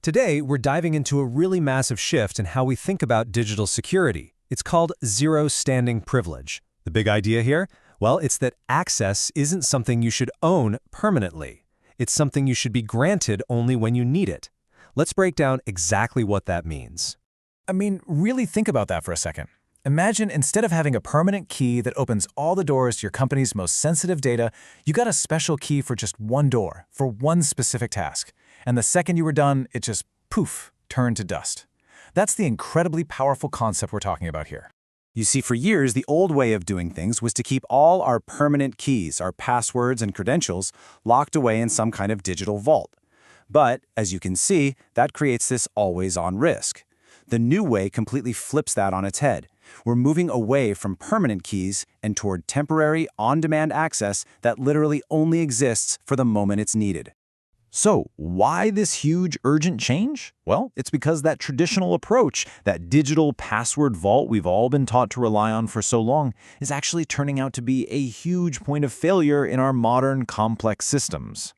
Today, we're diving into a really massive shift in how we think about digital security. It's called zero standing privilege. The big idea here? Well, it's that access isn't something you should own permanently. It's something you should be granted only when you need it. Let's break down exactly what that means. Really think about that for a second. Imagine instead of having a permanent key that opens all the doors to your company's most sensitive data, you got a special key for just one door, for one specific task. And the second you were done, it just, poof, turned to dust. That's the incredibly powerful concept we're talking about here. You see, for years, the old way of doing things was to keep all our permanent keys, our passwords and credentials, locked away in some kind of digital vault. But, as you can see, that creates this always-on risk. The new way completely flips that on its head. We're moving away from permanent keys and toward temporary, on-demand access that literally only exists for the moment it's needed. So, why this huge urgent change? Well, it's because that traditional approach, that digital password vault we've all been taught to rely on for so long, is actually turning out to be a huge point of failure in our modern, complex systems.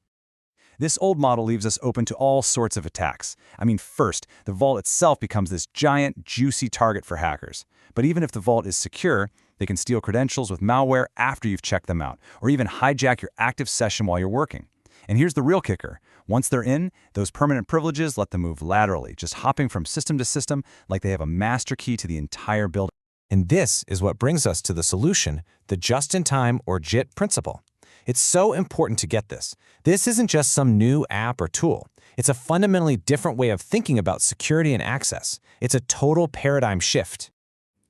This old model leaves us open to all sorts of attacks. First, the vault itself becomes this giant, juicy target for hackers. But even if the vault is secure, they can steal credentials with malware after you've checked them out, or even hijack your active session while you're working. And here's the real kicker. Once they're in, those permanent privileges let them move laterally, just hopping from system to system like they have a master key to the entire building. And this is what brings us to the solution, the just-in-time or JIT principle. It's so important to get this. This isn't just some new app or tool. It's a fundamentally different way of thinking about security and access. It's a total paradigm shift.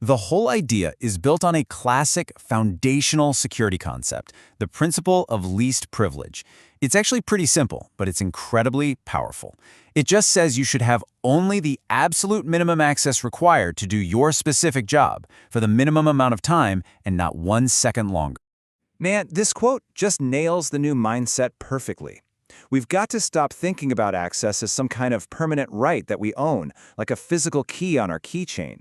The whole idea is built on a classic foundational security concept, the principle of least privilege. It's actually pretty simple, but it's incredibly powerful. It just says you should have only the absolute minimum access required to do your specific job for the minimum amount of time and not 1 second longer. Man, this quote just nails the new mindset perfectly. We've got to stop thinking about access as some kind of permanent right that we own, like a physical key on our keychain.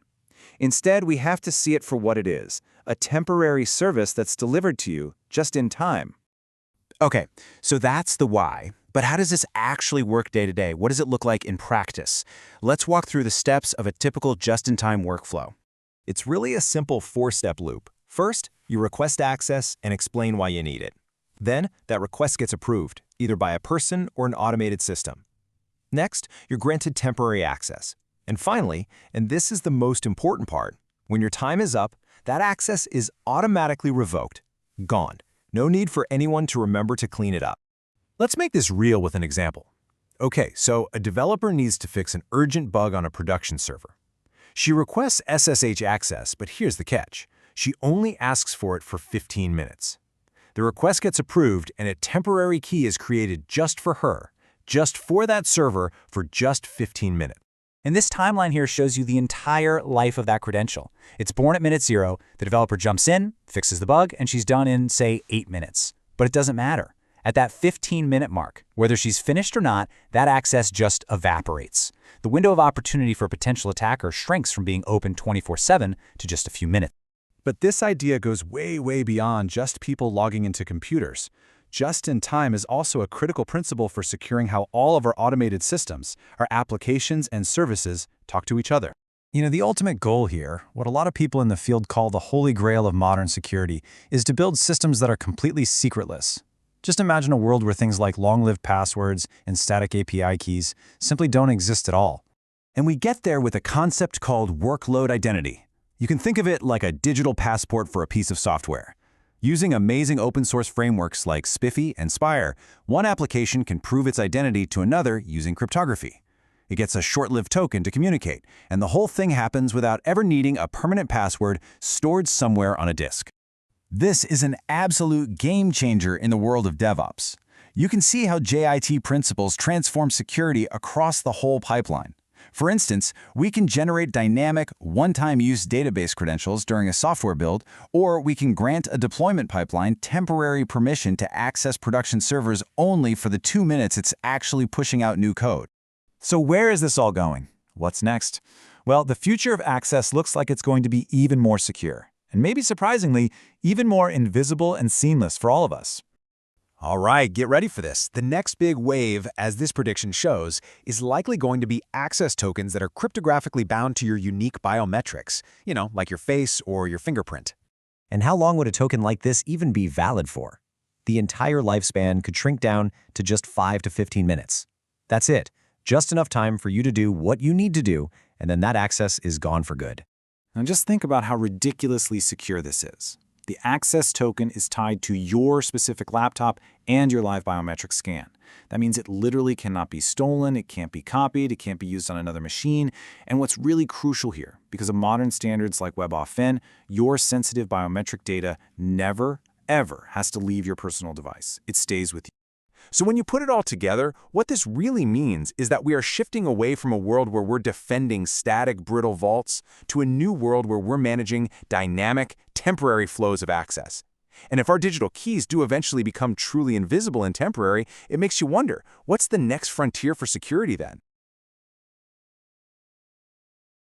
Instead, we have to see it for what it is, a temporary service that's delivered to you just in time. Okay, so that's the why. But how does this actually work day to day? What does it look like in practice? Let's walk through the steps of a typical just-in-time workflow. It's really a simple 4-step loop. First, you request access and explain why you need it. Then, that request gets approved, either by a person or an automated system. Next, you're granted temporary access. And finally, and this is the most important part, when your time is up, that access is automatically revoked, gone. No need for anyone to remember to clean it up. Let's make this real with an example. Okay, so a developer needs to fix an urgent bug on a production server. She requests SSH access, but here's the catch. She only asks for it for 15 minutes. The request gets approved and a temporary key is created just for her, just for that server for just 15 minutes. And this timeline here shows you the entire life of that credential. It's born at minute 0, the developer jumps in, fixes the bug, and she's done in, say, 8 minutes. But it doesn't matter. At that 15-minute mark, whether she's finished or not, that access just evaporates. The window of opportunity for a potential attacker shrinks from being open 24/7 to just a few minutes. But this idea goes way, way beyond just people logging into computers. Just-in-time is also a critical principle for securing how all of our automated systems, our applications and services, talk to each other. The ultimate goal here, what a lot of people in the field call the holy grail of modern security, is to build systems that are completely secretless. Just imagine a world where things like long-lived passwords and static API keys simply don't exist at all. And we get there with a concept called workload identity. You can think of it like a digital passport for a piece of software. Using amazing open-source frameworks like Spiffy and Spire, one application can prove its identity to another using cryptography. It gets a short-lived token to communicate, and the whole thing happens without ever needing a permanent password stored somewhere on a disk. This is an absolute game changer in the world of DevOps. You can see how JIT principles transform security across the whole pipeline. For instance, we can generate dynamic, one-time use database credentials during a software build, or we can grant a deployment pipeline temporary permission to access production servers only for the 2 minutes it's actually pushing out new code. So where is this all going? What's next? Well, the future of access looks like it's going to be even more secure, and maybe surprisingly, even more invisible and seamless for all of us. All right, get ready for this. The next big wave, as this prediction shows, is likely going to be access tokens that are cryptographically bound to your unique biometrics, like your face or your fingerprint. And how long would a token like this even be valid for? The entire lifespan could shrink down to just 5 to 15 minutes. That's it, just enough time for you to do what you need to do, and then that access is gone for good. Now just think about how ridiculously secure this is. The access token is tied to your specific laptop and your live biometric scan. That means it literally cannot be stolen, it can't be copied, it can't be used on another machine. And what's really crucial here, because of modern standards like WebAuthn, your sensitive biometric data never, ever has to leave your personal device. It stays with you. So when you put it all together, what this really means is that we are shifting away from a world where we're defending static, brittle vaults to a new world where we're managing dynamic, temporary flows of access. And if our digital keys do eventually become truly invisible and temporary, it makes you wonder, what's the next frontier for security then?